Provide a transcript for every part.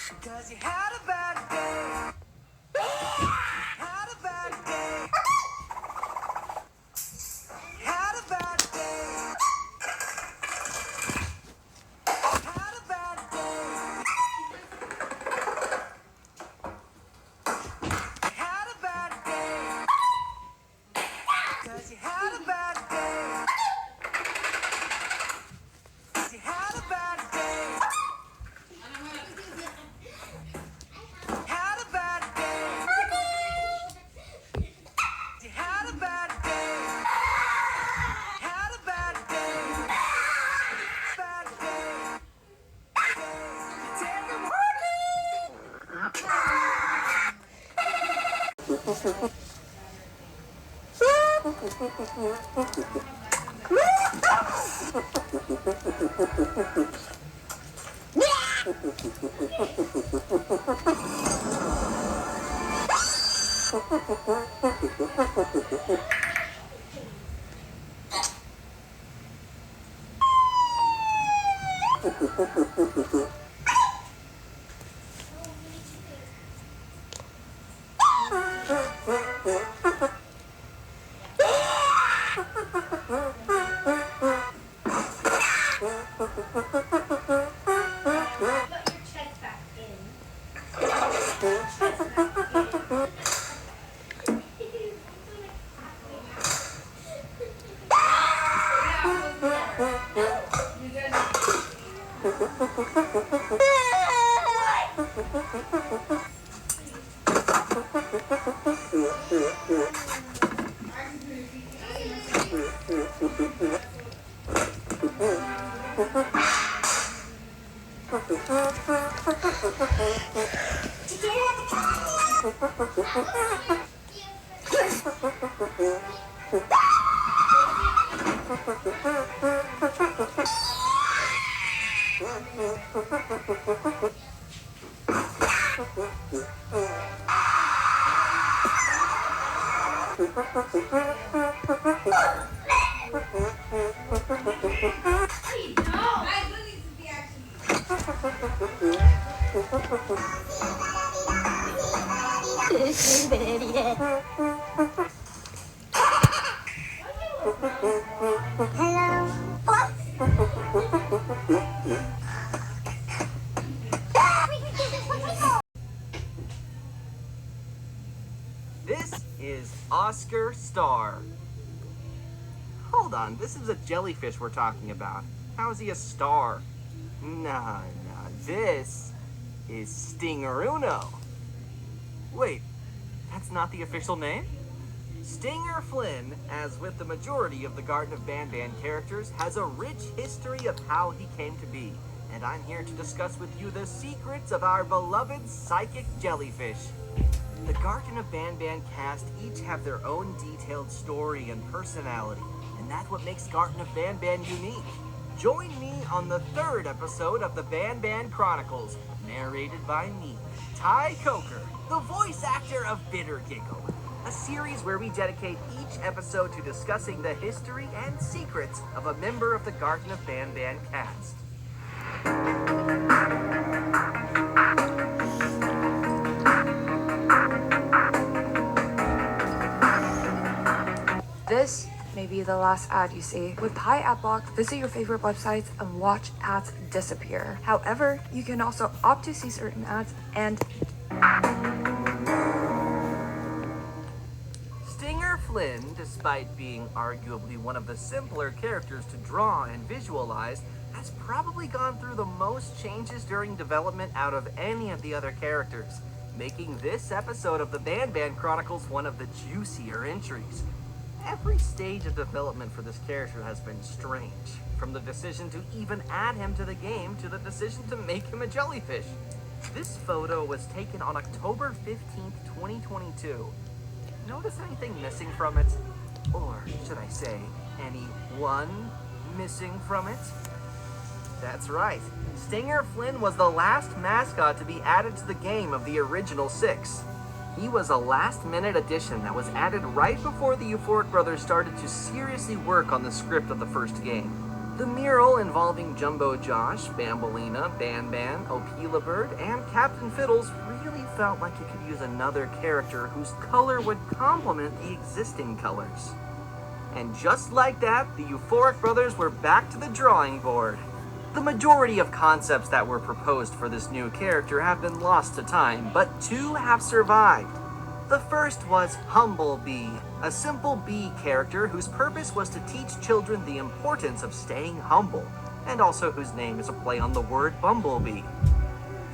Cause you had a bad day. Had a bad day. Had a bad day. Had a bad day. Had a bad day. Cause you had a bad day. Cause you had a bad day. Had a bad day. You had a bad day. Had a bad day. Bad day. Take a This is Oscar Star. Hold on, this is a jellyfish we're talking about. How is he a star? Nah, this is Stingeruno. Wait, that's not the official name? Stinger Flynn, as with the majority of the Garden of Banban characters, has a rich history of how he came to be. And I'm here to discuss with you the secrets of our beloved psychic jellyfish. The Garden of Banban cast each have their own detailed story and personality, and that's what makes Garden of Banban unique. Join me on the 3rd episode of the Banban Chronicles, narrated by me, Ty Coker, the voice actor of Bitter Giggle, a series where we dedicate each episode to discussing the history and secrets of a member of the Garden of Banban cast. This may be the last ad you see. With Pi Adblock, visit your favorite websites and watch ads disappear. However, you can also opt to see certain ads and Stinger Flynn, despite being arguably one of the simpler characters to draw and visualize, has probably gone through the most changes during development out of any of the other characters, making this episode of the Banban Chronicles one of the juicier entries. Every stage of development for this character has been strange, from the decision to even add him to the game to the decision to make him a jellyfish. This photo was taken on October 15th, 2022. Notice anything missing from it? Or should I say, anyone missing from it? That's right. Stinger Flynn was the last mascot to be added to the game of the original 6. He was a last-minute addition that was added right before the Euphoric Brothers started to seriously work on the script of the first game. The mural involving Jumbo Josh, Bambolina, Banban, Opila Bird, and Captain Fiddles really felt like it could use another character whose color would complement the existing colors. And just like that, the Euphoric Brothers were back to the drawing board. The majority of concepts that were proposed for this new character have been lost to time, but two have survived. The first was Humblebee, a simple bee character whose purpose was to teach children the importance of staying humble, and also whose name is a play on the word bumblebee.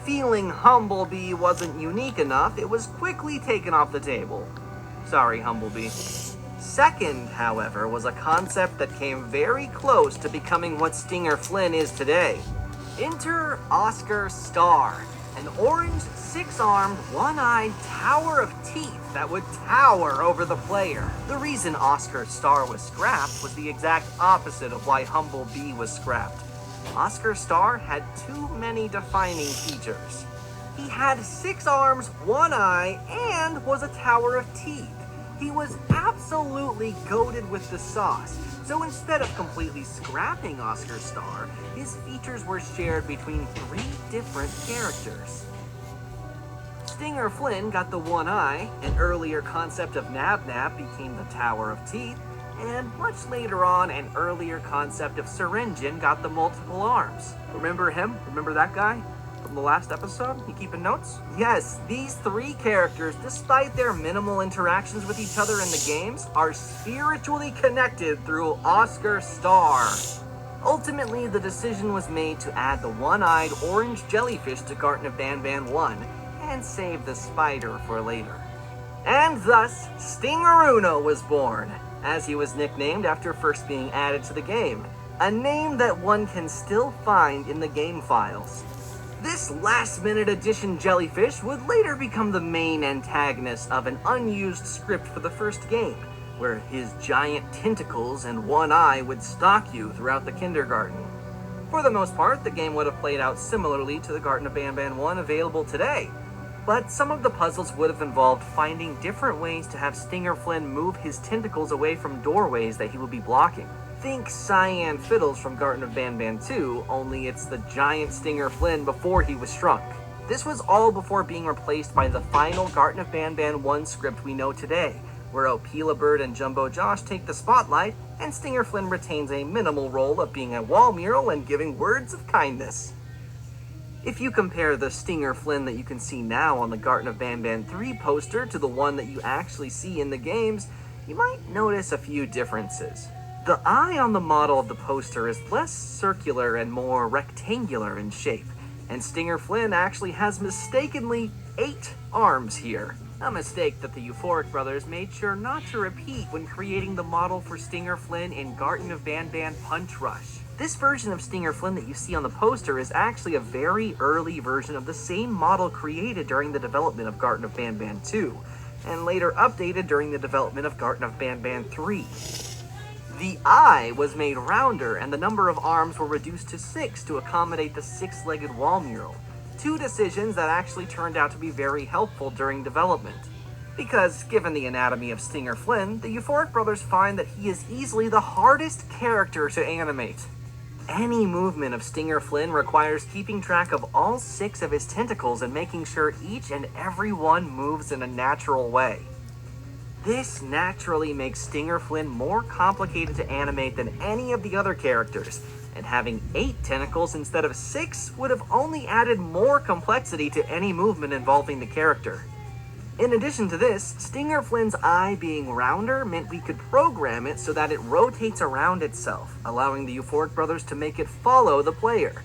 Feeling Humblebee wasn't unique enough, it was quickly taken off the table. Sorry, Humblebee. Second, however, was a concept that came very close to becoming what Stinger Flynn is today. Enter Oscar Star, an orange, six-armed, one-eyed tower of teeth that would tower over the player. The reason Oscar Star was scrapped was the exact opposite of why Humblebee was scrapped. Oscar Star had too many defining features. He had 6 arms, 1 eye, and was a tower of teeth. He was absolutely goated with the sauce, so instead of completely scrapping Oscar Star, his features were shared between 3 different characters. Stinger Flynn got the 1 eye, an earlier concept of Nab Nab became the Tower of Teeth, and much later on, an earlier concept of Syringin got the multiple arms. Remember him? Remember that guy? From the last episode? You keeping notes? Yes, these 3 characters, despite their minimal interactions with each other in the games, are spiritually connected through Oscar Star. Ultimately, the decision was made to add the one-eyed orange jellyfish to Garten of Banban 1, and save the spider for later. And thus, Stingeruno was born, as he was nicknamed after first being added to the game, a name that one can still find in the game files. This last-minute addition jellyfish would later become the main antagonist of an unused script for the first game, where his giant tentacles and 1 eye would stalk you throughout the kindergarten. For the most part, the game would have played out similarly to the Garten of Banban 1 available today, but some of the puzzles would have involved finding different ways to have Stinger Flynn move his tentacles away from doorways that he would be blocking. Think Cyan Fiddles from Garten of Banban 2, only it's the giant Stinger Flynn before he was shrunk. This was all before being replaced by the final Garten of Banban 1 script we know today, where Opila Bird and Jumbo Josh take the spotlight, and Stinger Flynn retains a minimal role of being a wall mural and giving words of kindness. If you compare the Stinger Flynn that you can see now on the Garten of Banban 3 poster to the one that you actually see in the games, you might notice a few differences. The eye on the model of the poster is less circular and more rectangular in shape, and Stinger Flynn actually has mistakenly 8 arms here. A mistake that the Euphoric Brothers made sure not to repeat when creating the model for Stinger Flynn in Garten of Banban Punch Rush. This version of Stinger Flynn that you see on the poster is actually a very early version of the same model created during the development of Garten of Banban 2, and later updated during the development of Garten of Banban 3. The eye was made rounder, and the number of arms were reduced to 6 to accommodate the 6-legged wall mural. 2 decisions that actually turned out to be very helpful during development. Because, given the anatomy of Stinger Flynn, the Euphoric Brothers find that he is easily the hardest character to animate. Any movement of Stinger Flynn requires keeping track of all 6 of his tentacles and making sure each and every one moves in a natural way. This naturally makes Stinger Flynn more complicated to animate than any of the other characters, and having 8 tentacles instead of 6 would have only added more complexity to any movement involving the character. In addition to this, Stinger Flynn's eye being rounder meant we could program it so that it rotates around itself, allowing the Euphoric Brothers to make it follow the player.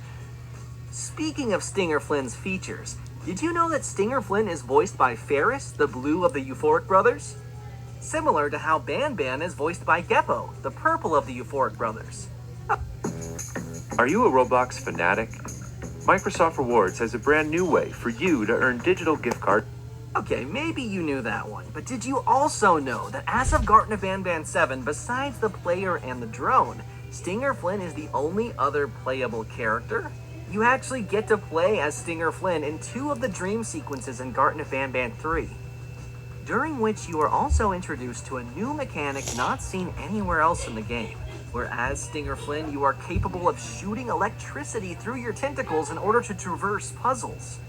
Speaking of Stinger Flynn's features, did you know that Stinger Flynn is voiced by Ferris, the blue of the Euphoric Brothers? Similar to how Banban is voiced by Geppo, the purple of the Euphoric Brothers. Are you a Roblox fanatic? Microsoft Rewards has a brand new way for you to earn digital gift cards. Okay, maybe you knew that one, but did you also know that as of Garten of Banban 7, besides the player and the drone, Stinger Flynn is the only other playable character? You actually get to play as Stinger Flynn in 2 of the dream sequences in Garten of Banban 3, during which you are also introduced to a new mechanic not seen anywhere else in the game. Whereas Stinger Flynn, you are capable of shooting electricity through your tentacles in order to traverse puzzles.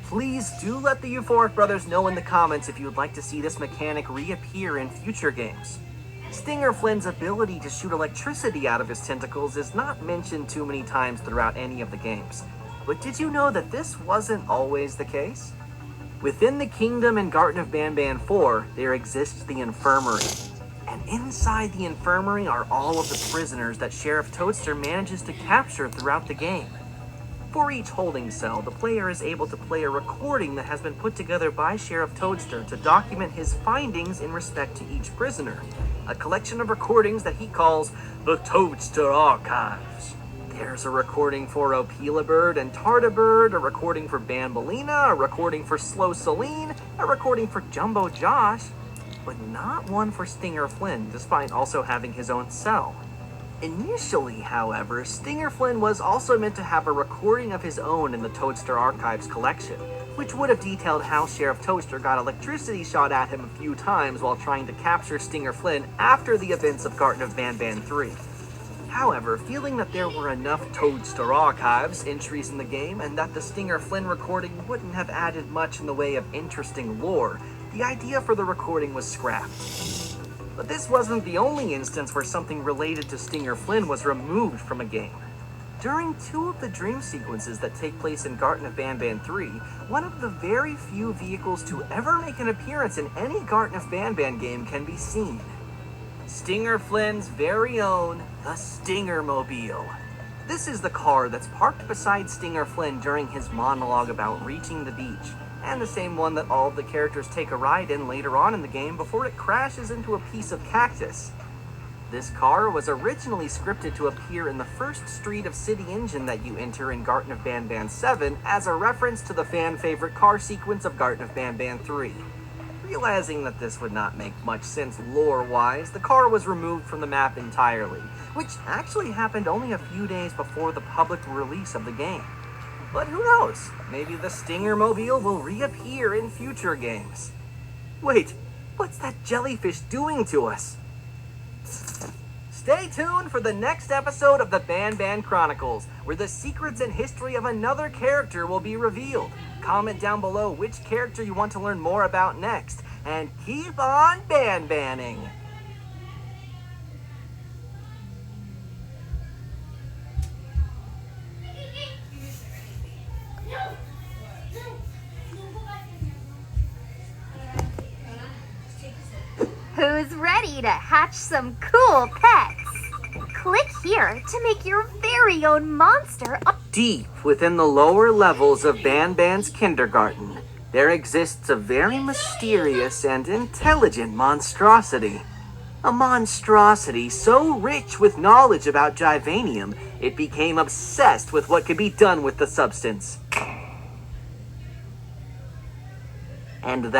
Please do let the Euphoric Brothers know in the comments if you would like to see this mechanic reappear in future games. Stinger Flynn's ability to shoot electricity out of his tentacles is not mentioned too many times throughout any of the games. But did you know that this wasn't always the case? Within the Kingdom and Garden of Banban 4, there exists the Infirmary. And inside the Infirmary are all of the prisoners that Sheriff Toadster manages to capture throughout the game. For each holding cell, the player is able to play a recording that has been put together by Sheriff Toadster to document his findings in respect to each prisoner. A collection of recordings that he calls the Toadster Archives. There's a recording for Opelabird and Tardabird, a recording for Banbalina, a recording for Slow Celine, a recording for Jumbo Josh, but not one for Stinger Flynn, despite also having his own cell. Initially, however, Stinger Flynn was also meant to have a recording of his own in the Toadster Archives collection, which would have detailed how Sheriff Toadster got electricity shot at him a few times while trying to capture Stinger Flynn after the events of Garden of Banban 3. However, feeling that there were enough Toadster Archives entries in the game and that the Stinger Flynn recording wouldn't have added much in the way of interesting lore, the idea for the recording was scrapped. But this wasn't the only instance where something related to Stinger Flynn was removed from a game. During two of the dream sequences that take place in Garden of Banban 3, one of the very few vehicles to ever make an appearance in any Garden of Banban game can be seen. Stinger Flynn's very own, the Stinger-mobile. This is the car that's parked beside Stinger Flynn during his monologue about reaching the beach, and the same one that all of the characters take a ride in later on in the game before it crashes into a piece of cactus. This car was originally scripted to appear in the first street of City Engine that you enter in Garden of Banban 7 as a reference to the fan-favorite car sequence of Garden of Banban 3. Realizing that this would not make much sense lore-wise, the car was removed from the map entirely, which actually happened only a few days before the public release of the game. But who knows, maybe the Stinger-mobile will reappear in future games. Wait, what's that jellyfish doing to us? Stay tuned for the next episode of the Banban Chronicles, where the secrets and history of another character will be revealed. Comment down below which character you want to learn more about next, and keep on Banbanning! Who's ready to hatch some cool pets? Click here to make your very own monster. Deep within the lower levels of Banban's kindergarten, there exists a very mysterious and intelligent monstrosity. A monstrosity so rich with knowledge about Givanium, it became obsessed with what could be done with the substance. And that